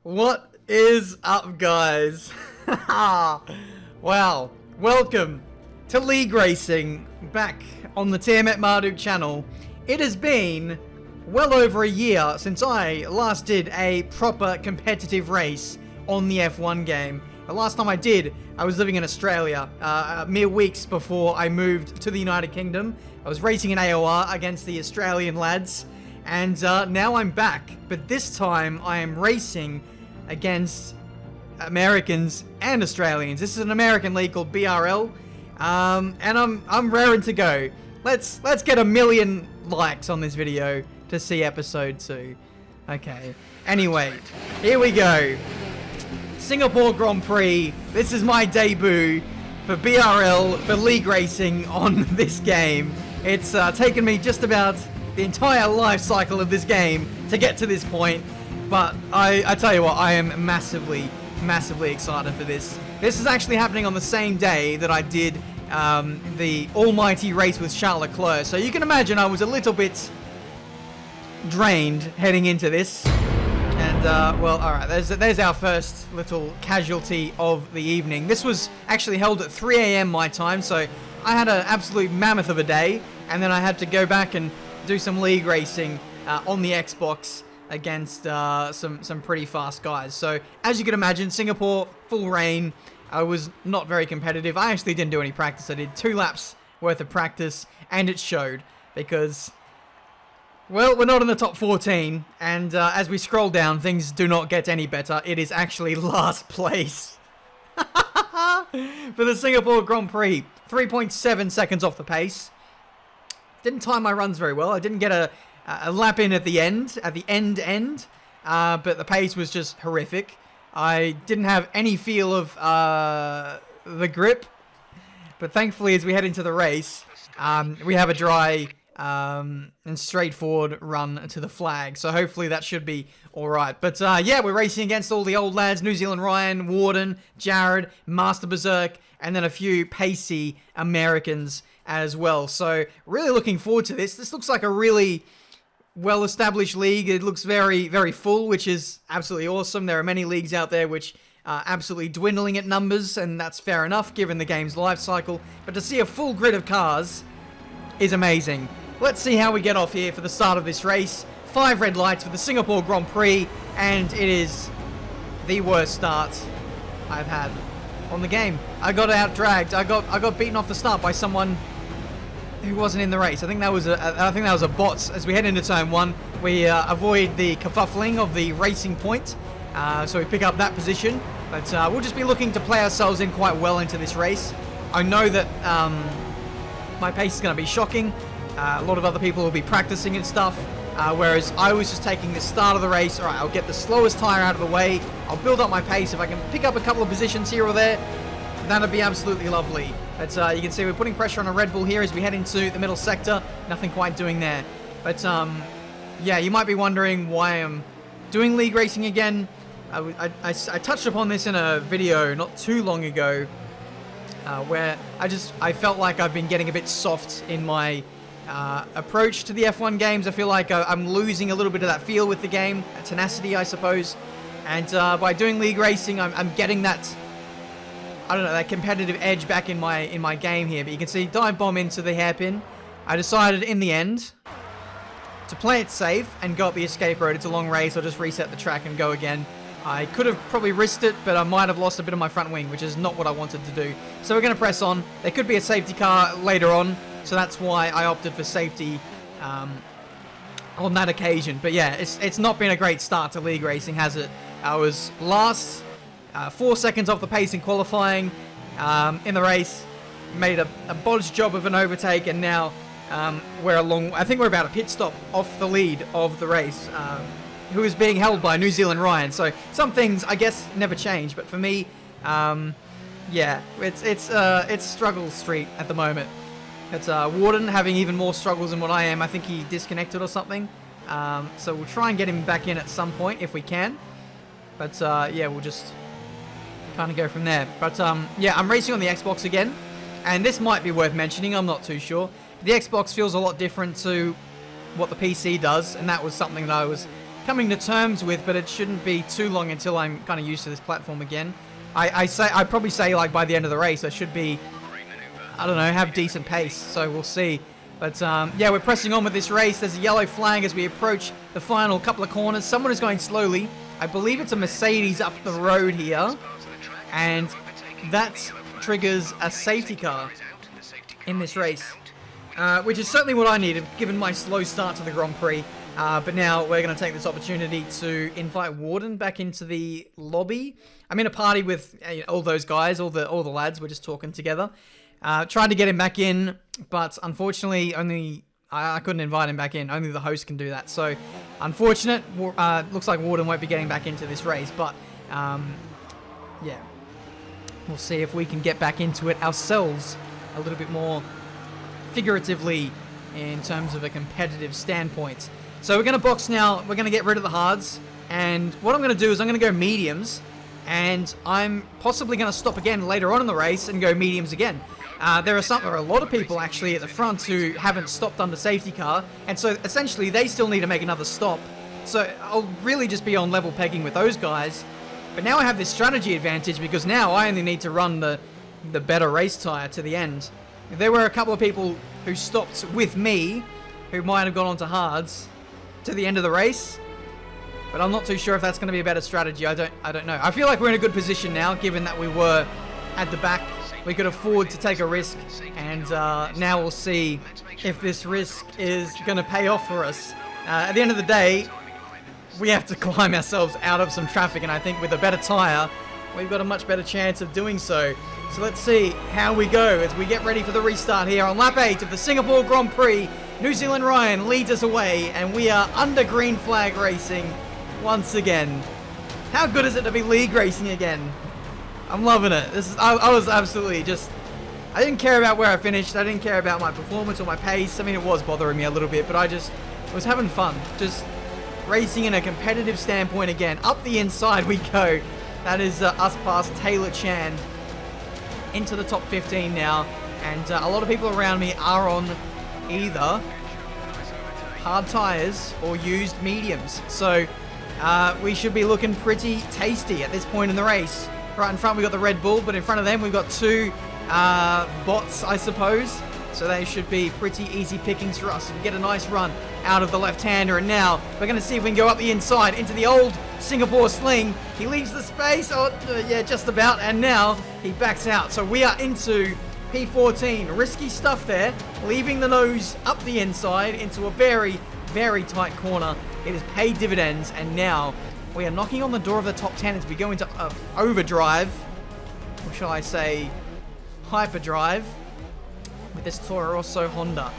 What is up, guys? Wow, welcome to League Racing, back on the Tiametmarduk channel. It has been well over a year since I last did a proper competitive race on the F1 game. The last time I did, I was living in Australia, mere weeks before I moved to the United Kingdom. I was racing in AOR against the Australian lads, and now I'm back, but this time I am racing against Americans and Australians. This is an American league called BRL, and I'm raring to go. Let's get 1 million likes on this video to see episode 2. Okay. Anyway, here we go. Singapore Grand Prix. This is my debut for BRL, for League Racing on this game. It's taken me just about the entire life cycle of this game to get to this point, but I tell you what, I am massively excited for this. This is actually happening on the same day that I did the almighty race with Charles Leclerc, so you can imagine I was a little bit drained heading into this. And well, alright, there's our first little casualty of the evening. This was actually held at 3 AM my time, so I had an absolute mammoth of a day, and then I had to go back and do some league racing on the Xbox against some pretty fast guys. So, as you can imagine, Singapore, full rain. I was not very competitive. I actually didn't do any practice. I did 2 laps worth of practice, and it showed, because, well, we're not in the top 14, and as we scroll down, things do not get any better. It is actually last place for the Singapore Grand Prix. 3.7 seconds off the pace. Didn't time my runs very well. I didn't get a lap in at the end, but the pace was just horrific. I didn't have any feel of the grip, but thankfully as we head into the race, we have a dry and straightforward run to the flag, so hopefully that should be alright. But yeah, we're racing against all the old lads: New Zealand Ryan, Warden, Jared, Master Berserk, and then a few pacey Americans as well. So really looking forward to this. This looks like a really well-established league. It looks very full, which is absolutely awesome. There are many leagues out there which are absolutely dwindling at numbers, and that's fair enough given the game's life cycle. But to see a full grid of cars is amazing. Let's see how we get off here for the start of this race. 5 red lights for the Singapore Grand Prix, and it is the worst start I've had on the game. I got out-dragged. I got beaten off the start by someone who wasn't in the race. I think that was a bot. As we head into turn 1, we avoid the kerfuffling of the racing point, so we pick up that position. But we'll just be looking to play ourselves in quite well into this race. I know that my pace is going to be shocking. A lot of other people will be practicing and stuff, whereas I was just taking the start of the race. Alright, I'll get the slowest tyre out of the way. I'll build up my pace. If I can pick up a couple of positions here or there, that'd be absolutely lovely. But you can see we're putting pressure on a Red Bull here as we head into the middle sector. Nothing quite doing there. But yeah, you might be wondering why I'm doing league racing again. I touched upon this in a video not too long ago, where I felt like I've been getting a bit soft in my approach to the F1 games. I feel like I'm losing a little bit of that feel with the game, tenacity, I suppose. And by doing league racing, I'm getting that, I don't know, that competitive edge back in my game here. But you can see dive bomb into the hairpin. I decided in the end to play it safe and go up the escape road. It's a long race. I'll just reset the track and go again. I could have probably risked it, but I might have lost a bit of my front wing, which is not what I wanted to do. So we're going to press on. There could be a safety car later on, so that's why I opted for safety on that occasion. But yeah, it's not been a great start to league racing, has it? I was last, 4 seconds off the pace in qualifying in the race. Made a bodged job of an overtake, and now I think we're about a pit stop off the lead of the race, who is being held by New Zealand Ryan. So some things, I guess, never change, but for me, yeah, it's struggle street at the moment. It's Warden having even more struggles than what I am. I think he disconnected or something. So we'll try and get him back in at some point if we can. But yeah, we'll just kind of go from there. But yeah, I'm racing on the Xbox again, and this might be worth mentioning. I'm not too sure. The Xbox feels a lot different to what the PC does, and that was something that I was coming to terms with, but it shouldn't be too long until I'm kind of used to this platform again. I'd probably say like by the end of the race I should be, I don't know, have decent pace, so we'll see. But yeah, we're pressing on with this race. There's a yellow flag as we approach the final couple of corners. Someone is going slowly. I believe it's a Mercedes up the road here, and that triggers a safety car in this race, which is certainly what I needed given my slow start to the Grand Prix. But now we're going to take this opportunity to invite Warden back into the lobby. I'm in a party with all those guys, all the lads. We're just talking together. Tried to get him back in, but unfortunately I couldn't invite him back in. Only the host can do that. So unfortunate. Looks like Warden won't be getting back into this race, but yeah, we'll see if we can get back into it ourselves a little bit more figuratively in terms of a competitive standpoint. So we're going to box now. We're going to get rid of the hards, and what I'm going to do is I'm going to go mediums, and I'm possibly going to stop again later on in the race and go mediums again. There are a lot of people actually at the front who haven't stopped under safety car, and so essentially they still need to make another stop. So I'll really just be on level pegging with those guys. But now I have this strategy advantage because now I only need to run the better race tire to the end. There were a couple of people who stopped with me who might have gone on to hards to the end of the race, but I'm not too sure if that's going to be a better strategy. I don't know. I feel like we're in a good position now, given that we were at the back. We could afford to take a risk, and now we'll see if this risk is going to pay off for us. At the end of the day, we have to climb ourselves out of some traffic, and I think with a better tyre, we've got a much better chance of doing so. So let's see how we go as we get ready for the restart here on lap 8 of the Singapore Grand Prix. New Zealand Ryan leads us away, and we are under green flag racing once again. How good is it to be league racing again? I'm loving it. I was absolutely just... I didn't care about where I finished. I didn't care about my performance or my pace. I mean, it was bothering me a little bit, but I was having fun. Just racing in a competitive standpoint again. Up the inside we go. That is us past Taylor Chan into the top 15 now. And a lot of people around me are on either hard tyres or used mediums. So we should be looking pretty tasty at this point in the race. Right in front we've got the Red Bull, but in front of them we've got two bots, I suppose. So they should be pretty easy pickings for us. We get a nice run out of the left-hander, and now we're going to see if we can go up the inside into the old Singapore sling. He leaves the space, yeah, just about, and now he backs out. So we are into P14. Risky stuff there, leaving the nose up the inside into a very, very tight corner. It has paid dividends, and now we are knocking on the door of the top 10 as we go into overdrive, or shall I say hyperdrive, with this Toro Rosso Honda.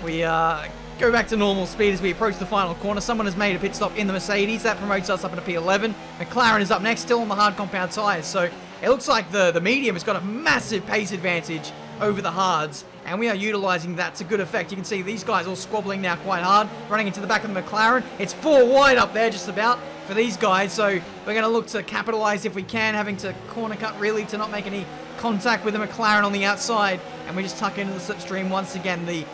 We go back to normal speed as we approach the final corner. Someone has made a pit stop in the Mercedes. That promotes us up into P11. McLaren is up next, still on the hard compound tyres. So it looks like the medium has got a massive pace advantage over the hards, and we are utilising that to good effect. You can see these guys all squabbling now quite hard, running into the back of the McLaren. It's 4 wide up there just about for these guys, so we're going to look to capitalise if we can, having to corner cut really to not make any contact with the McLaren on the outside, and we just tuck into the slipstream once again. The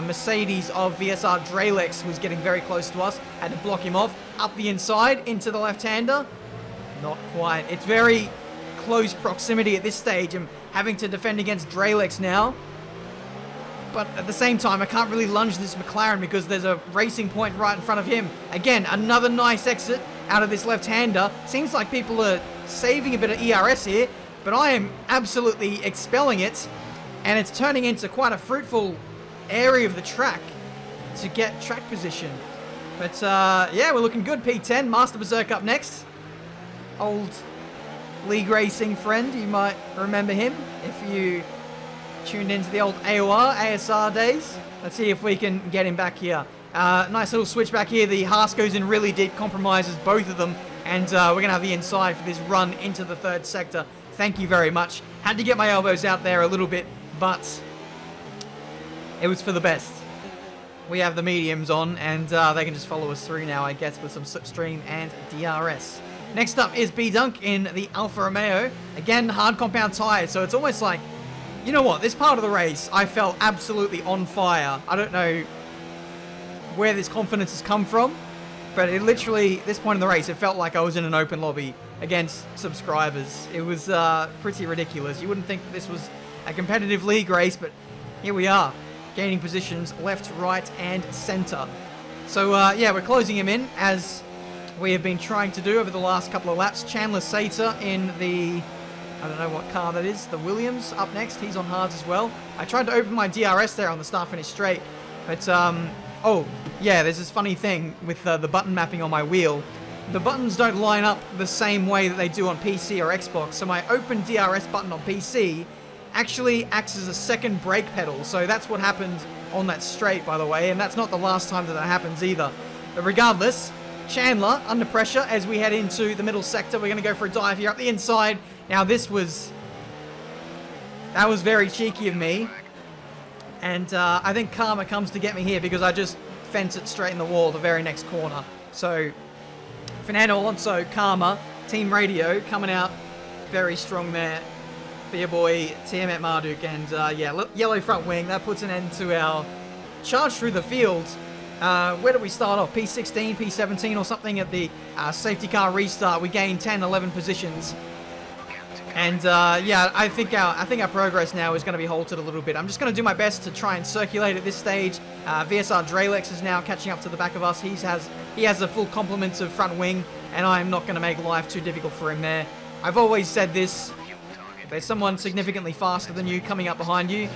Mercedes of VSR Dralex was getting very close to us, had to block him off. Up the inside into the left-hander, not quite. It's very close proximity at this stage. I'm having to defend against Dralex now, but at the same time I can't really lunge this McLaren because there's a racing point right in front of him. Again, another nice exit out of this left-hander. Seems like people are saving a bit of ERS here, but I am absolutely expelling it, and it's turning into quite a fruitful area of the track to get track position. But yeah, we're looking good. P10, Master Berserk up next. Old league racing friend, you might remember him if you tuned into the old ASR days. Let's see if we can get him back here. Nice little switch back here. The Haas goes in really deep, compromises both of them, and we're going to have the inside for this run into the third sector. Thank you very much. Had to get my elbows out there a little bit, but it was for the best. We have the mediums on, and they can just follow us through now, I guess, with some slipstream and DRS. Next up is B-Dunk in the Alfa Romeo. Again, hard compound tyres, so it's almost like, you know what, this part of the race, I felt absolutely on fire. I don't know where this confidence has come from, But it literally, this point in the race, it felt like I was in an open lobby against subscribers. It was pretty ridiculous. You wouldn't think that this was a competitive league race, but here we are, gaining positions left, right, and center. So yeah, we're closing him in, as we have been trying to do over the last couple of laps. Chandler Sater in the, I don't know what car that is, the Williams up next. He's on hards as well. I tried to open my DRS there on the start-finish straight, but oh, yeah, there's this funny thing with the button mapping on my wheel. The buttons don't line up the same way that they do on PC or Xbox, so my open DRS button on PC actually acts as a second brake pedal. So that's what happened on that straight, by the way, and that's not the last time that happens either. But regardless, Chandler under pressure as we head into the middle sector. We're going to go for a dive here up the inside. Now that was very cheeky of me. And I think karma comes to get me here because I just fence it straight in the wall the very next corner. So Fernando Alonso, karma, team radio coming out very strong there for your boy Tiametmarduk. And yeah, yellow front wing, that puts an end to our charge through the field. Where do we start off? P16, P17 or something at the safety car restart. We gained 10, 11 positions. And yeah, I think our progress now is going to be halted a little bit. I'm just going to do my best to try and circulate at this stage. VSR Dralex is now catching up to the back of us. He has a full complement of front wing, and I'm not going to make life too difficult for him there. I've always said this: if there's someone significantly faster than you coming up behind you,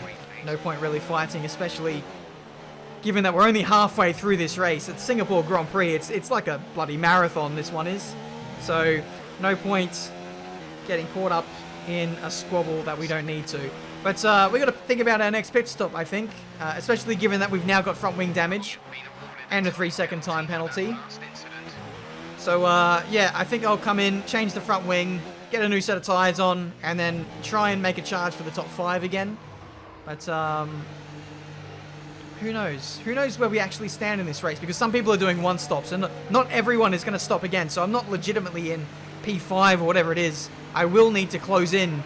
no point really fighting, especially given that we're only halfway through this race. It's Singapore Grand Prix. It's like a bloody marathon, this one is. So no point getting caught up in a squabble that we don't need to. But we've got to think about our next pit stop, I think, especially given that we've now got front wing damage and a 3-second time penalty. So yeah, I think I'll come in, change the front wing, get a new set of tyres on, and then try and make a charge for the top 5 again. But who knows? Who knows where we actually stand in this race? Because some people are doing one stops, and not everyone is going to stop again. So I'm not legitimately in P5 or whatever it is. I will need to close in,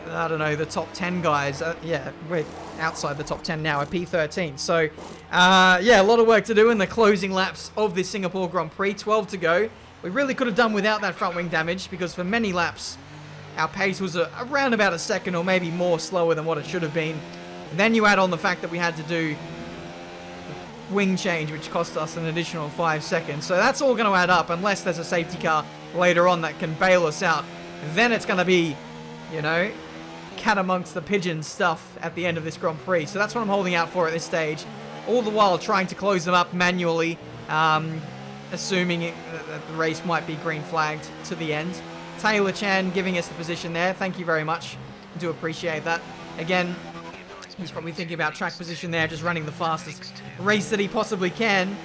I don't know, the top 10 guys. Yeah, we're outside the top 10 now at P13. So, yeah, a lot of work to do in the closing laps of this Singapore Grand Prix. 12 to go. We really could have done without that front wing damage, because for many laps, our pace was around about a second or maybe more slower than what it should have been. And then you add on the fact that we had to do wing change, which cost us an additional 5 seconds. So that's all going to add up, unless there's a safety car later on that can bail us out. Then it's going to be, you know, cat amongst the pigeons stuff at the end of this Grand Prix. So that's what I'm holding out for at this stage. All the while trying to close them up manually, assuming that the race might be green flagged to the end. Taylor Chan giving us the position there. Thank you very much. I do appreciate that. Again, he's probably thinking about track position there, just running the fastest race that he possibly can.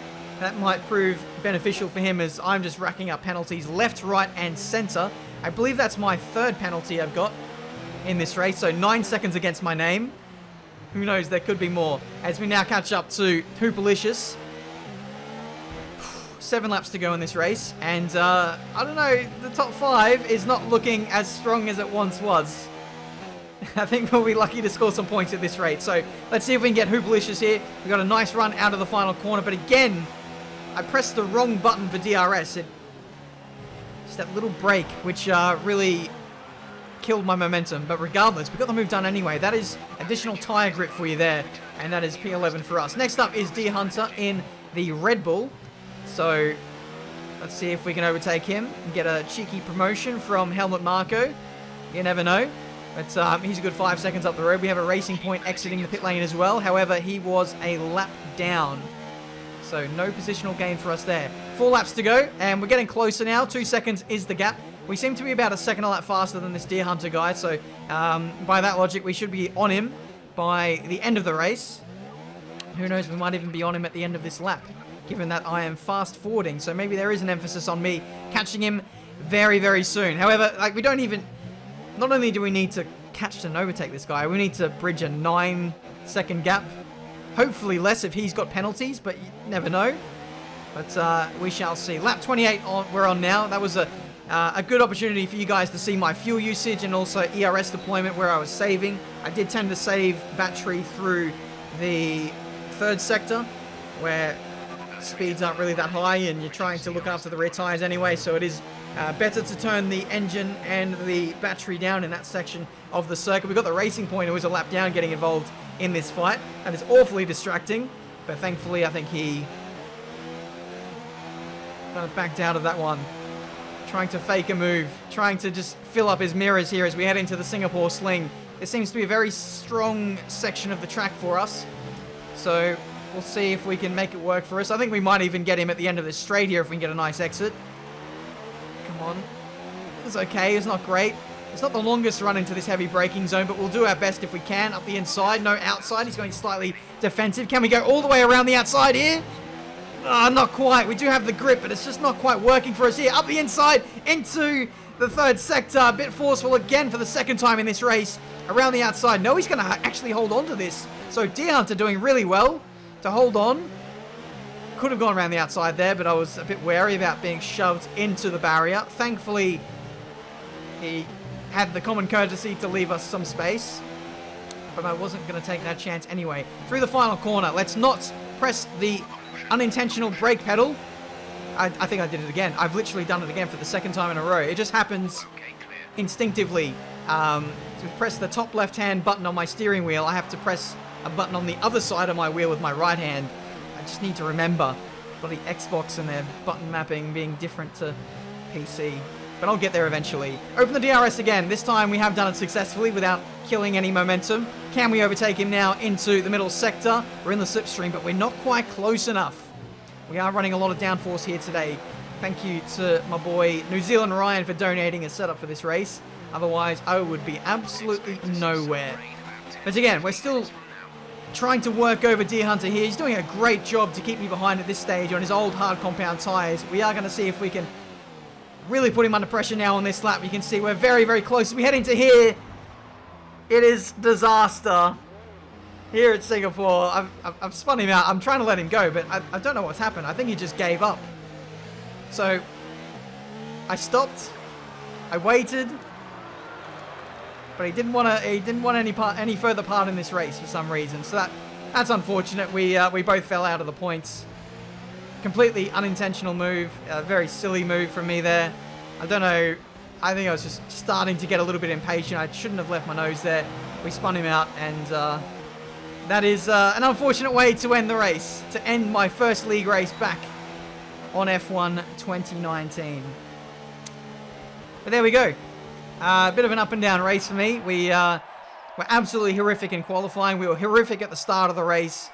That might prove beneficial for him, as I'm just racking up penalties left, right, and center. I believe that's my 3rd penalty I've got in this race, so 9 seconds against my name. Who knows, there could be more. As we now catch up to Hoopalicious. 7 laps to go in this race, and I don't know, the top 5 is not looking as strong as it once was. I think we'll be lucky to score some points at this rate. So let's see if we can get Hoopalicious here. We got a nice run out of the final corner, but again, I pressed the wrong button for DRS. Just that little brake, which really killed my momentum. But regardless, we got the move done anyway. That is additional tyre grip for you there, and that is P11 for us. Next up is Deer Hunter in the Red Bull. So let's see if we can overtake him and get a cheeky promotion from Helmut Marko. You never know. But he's a good 5 seconds up the road. We have a Racing Point exiting the pit lane as well. However, he was a lap down. So no positional gain for us there. 4 laps to go, and we're getting closer now. 2 seconds is the gap. We seem to be about a second a lap faster than this Deer Hunter guy. So by that logic, we should be on him by the end of the race. Who knows, we might even be on him at the end of this lap, given that I am fast forwarding. So maybe there is an emphasis on me catching him very, very soon. However, like, we don't even... Not only do we need to catch and overtake this guy, we need to bridge a 9-second gap. Hopefully less if he's got penalties, but you never know. But we shall see. Lap 28 we're on now. That was a good opportunity for you guys to see my fuel usage and also ERS deployment where I was saving. I did tend to save battery through the 3rd sector, where speeds aren't really that high and you're trying to look after the rear tires anyway, so it is better to turn the engine and the battery down in that section of the circuit. We've got the Racing Point, who is a lap down, getting involved in this fight. That is awfully distracting, but thankfully I think he kind of backed out of that one. Trying to fake a move, trying to just fill up his mirrors here as we head into the Singapore Sling. There seems to be a very strong section of the track for us, so we'll see if we can make it work for us. I think we might even get him at the end of this straight here if we can get a nice exit. Come on. It's okay, it's not great. It's not the longest run into this heavy braking zone, but we'll do our best if we can. Up the inside, no outside. He's going slightly defensive. Can we go all the way around the outside here? Not quite. We do have the grip, but it's just not quite working for us here. Up the inside, into the third sector. A bit forceful again for the second time in this race. Around the outside. No, he's going to actually hold on to this. So Deer Hunter doing really well to hold on. Could have gone around the outside there, but I was a bit wary about being shoved into the barrier. Thankfully, he had the common courtesy to leave us some space. But I wasn't going to take that chance anyway. Through the final corner. Let's not press the unintentional brake pedal. I think I did it again. I've literally done it again for the second time in a row. It just happens instinctively. To press the top left-hand button on my steering wheel, I have to press a button on the other side of my wheel with my right hand. I just need to remember bloody Xbox and their button mapping being different to PC. But I'll get there eventually. Open the DRS again. This time we have done it successfully without killing any momentum. Can we overtake him now into the middle sector? We're in the slipstream, but we're not quite close enough. We are running a lot of downforce here today. Thank you to my boy New Zealand Ryan for donating a setup for this race. Otherwise, I would be absolutely nowhere. But again, we're still trying to work over Deer Hunter here. He's doing a great job to keep me behind at this stage on his old hard compound tyres. We are going to see if we can really put him under pressure now on this lap. You can see we're very, very close. We head into here. It is disaster here at Singapore. I've spun him out. I'm trying to let him go, but I don't know what's happened. I think he just gave up. So I stopped. I waited. But he didn't want any further part in this race for some reason. So that's unfortunate. We both fell out of the points. Completely unintentional move. A very silly move from me there. I don't know. I think I was just starting to get a little bit impatient. I shouldn't have left my nose there. We spun him out, and that is an unfortunate way to end the race. To end my first league race back on F1 2019. But there we go. A bit of an up and down race for me. We were absolutely horrific in qualifying. We were horrific at the start of the race,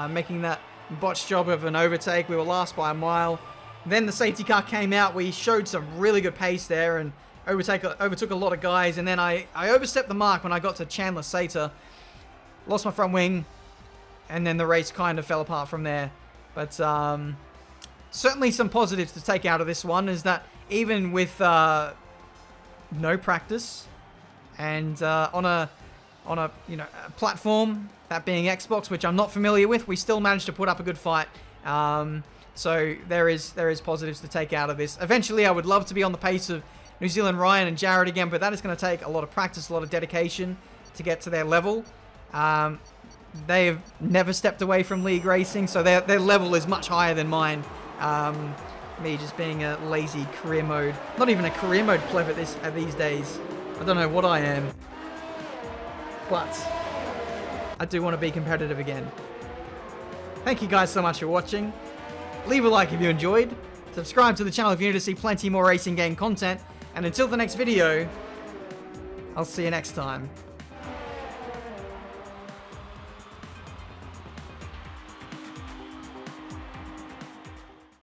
making that botched job of an overtake. We were last by a mile. Then the safety car came out. We showed some really good pace there and overtook a lot of guys. And then I overstepped the mark when I got to Chandler Sater. Lost my front wing. And then the race kind of fell apart from there. But certainly some positives to take out of this one is that even with no practice and on a platform, that being Xbox, which I'm not familiar with, we still managed to put up a good fight. So there is positives to take out of this. Eventually, I would love to be on the pace of New Zealand Ryan and Jared again, but that is going to take a lot of practice, a lot of dedication to get to their level. They have never stepped away from league racing, so their level is much higher than mine. Me just being a lazy career mode. Not even a career mode pleb at these days. I don't know what I am. But I do want to be competitive again. Thank you guys so much for watching. Leave a like if you enjoyed. Subscribe to the channel if you need to see plenty more racing game content. And until the next video, I'll see you next time.